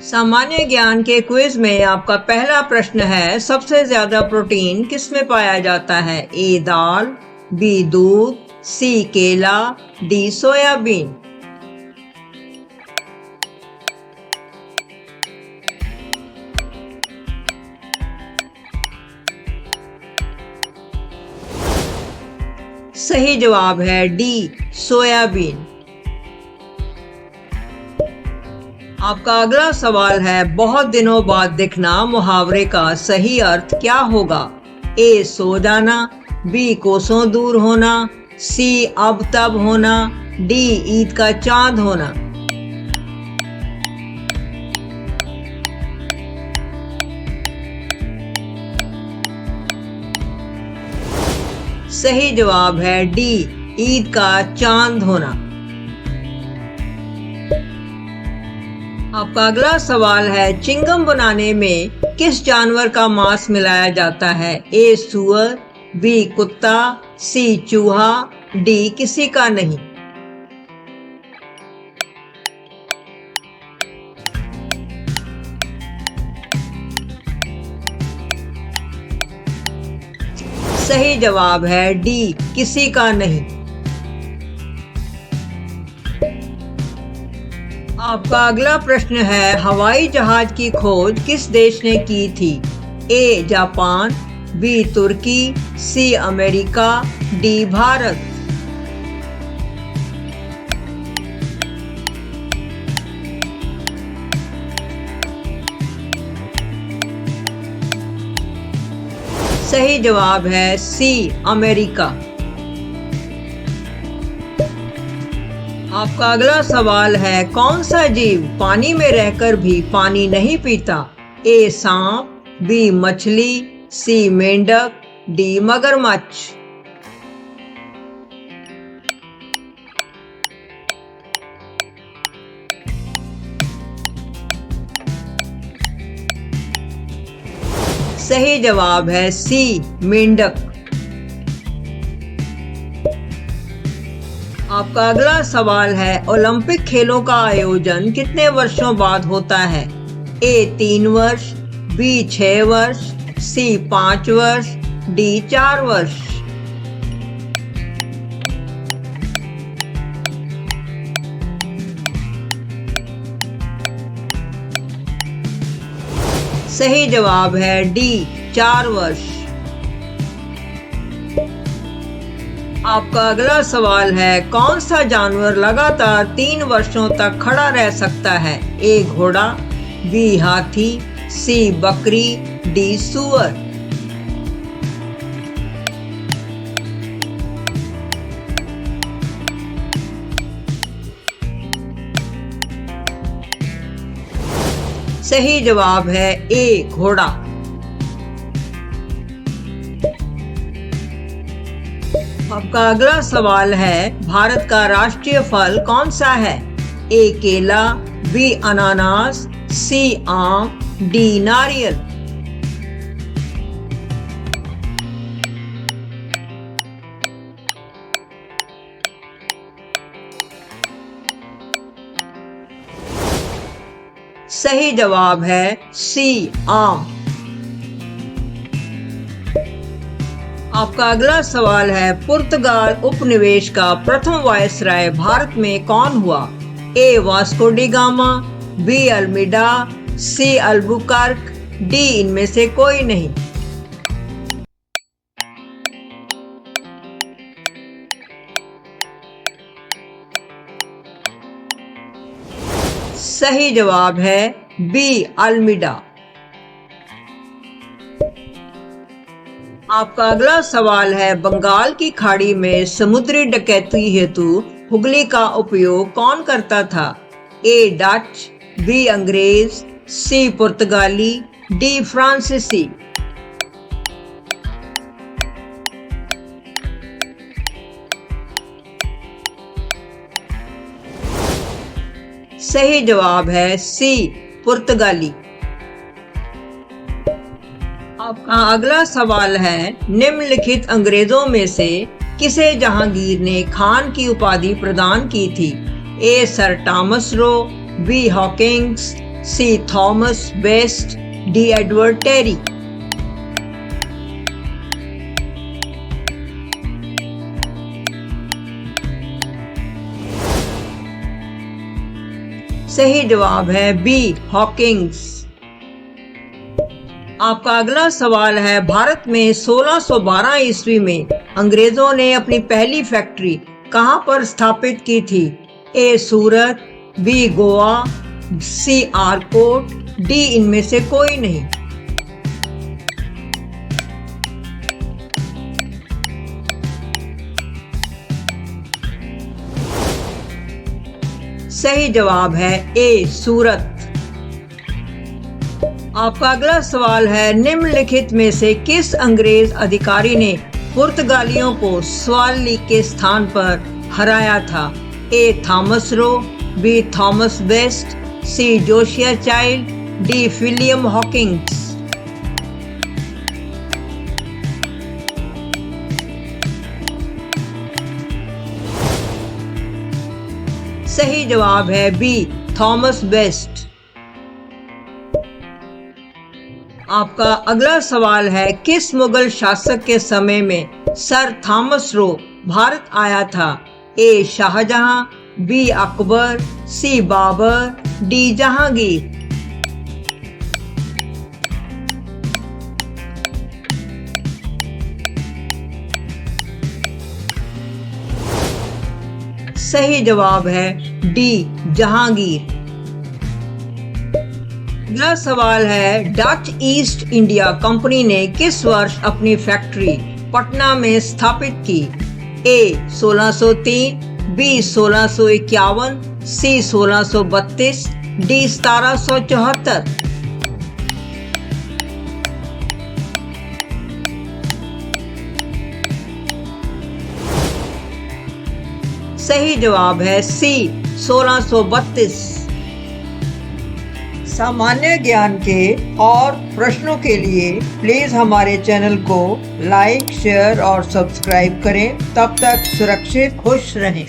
सामान्य ज्ञान के क्विज में आपका पहला प्रश्न है, सबसे ज्यादा प्रोटीन किसमें पाया जाता है? ए दाल, बी दूध, सी केला, डी सोयाबीन। सही जवाब है डी सोयाबीन। आपका अगला सवाल है, बहुत दिनों बाद दिखना मुहावरे का सही अर्थ क्या होगा? ए सो जाना, बी कोसों दूर होना, सी अब तब होना, डी ईद का चांद होना। सही जवाब है डी ईद का चांद होना। आपका अगला सवाल है, चिंगम बनाने में किस जानवर का मांस मिलाया जाता है? ए सूअर, बी कुत्ता, सी चूहा, डी किसी का नहीं। सही जवाब है डी किसी का नहीं। आपका अगला प्रश्न है, हवाई जहाज की खोज किस देश ने की थी? ए जापान, बी तुर्की, सी अमेरिका, डी भारत। सही जवाब है सी अमेरिका। आपका अगला सवाल है, कौन सा जीव पानी में रहकर भी पानी नहीं पीता? ए सांप, बी मछली, सी मेंढक, डी मगरमच्छ। सही जवाब है सी मेंढक। आपका अगला सवाल है, ओलंपिक खेलों का आयोजन कितने वर्षों बाद होता है? ए 3 वर्ष, बी 6 वर्ष, सी 5 वर्ष, डी 4 वर्ष। सही जवाब है डी 4 वर्ष। आपका अगला सवाल है, कौन सा जानवर लगातार 3 वर्षों तक खड़ा रह सकता है? ए घोड़ा, बी हाथी, सी बकरी, डी सूअर। सही जवाब है ए घोड़ा। आपका अगला सवाल है, भारत का राष्ट्रीय फल कौन सा है? ए केला, बी अनानास, सी आम, डी नारियल। सही जवाब है सी आम। आपका अगला सवाल है, पुर्तगाल उपनिवेश का प्रथम वायसराय भारत में कौन हुआ? A Vasco da Gama, B Almeida, C Albuquerque, D इनमें से कोई नहीं। सही जवाब है बी अल्मीडा। आपका अगला सवाल है, बंगाल की खाड़ी में समुद्री डकैती हेतु हुगली का उपयोग कौन करता था? ए डच, बी अंग्रेज, सी पुर्तगाली, डी फ्रांसीसी। सही जवाब है सी पुर्तगाली। आपका अगला सवाल है, निम्नलिखित अंग्रेजों में से किसे जहांगीर ने खान की उपाधि प्रदान की थी? A sir Thomas Roe, B Hawkins, C Thomas Best, D Edward Terry. सही जवाब है बी हॉकिंग्स। आपका अगला सवाल है, भारत में 1612 ईस्वी में अंग्रेजों ने अपनी पहली फैक्ट्री कहां पर स्थापित की थी? ए सूरत, बी गोवा, सी आरकोट, डी इनमें से कोई नहीं। सही जवाब है ए सूरत। आपका अगला सवाल है, निम्नलिखित में से किस अंग्रेज अधिकारी ने पुर्तगालियों को स्वाली के स्थान पर हराया था? A Thomas Roe, B Thomas Best, C Josiah Child, D William Hawkins. सही जवाब है बी थॉमस बेस्ट। आपका अगला सवाल है, किस मुगल शासक के समय में सर थॉमस रो भारत आया था? ए शाहजहां, बी अकबर, सी बाबर, डी जहांगीर। सही जवाब है डी जहांगीर। अगला सवाल है, डच ईस्ट इंडिया कंपनी ने किस वर्ष अपनी फैक्ट्री पटना में स्थापित की? ए 1603, बी 1651, सी 1632, डी 1774। सही जवाब है सी 1632। सामान्य ज्ञान के और प्रश्नों के लिए प्लीज हमारे चैनल को लाइक, शेयर और सब्सक्राइब करें। तब तक सुरक्षित खुश रहें।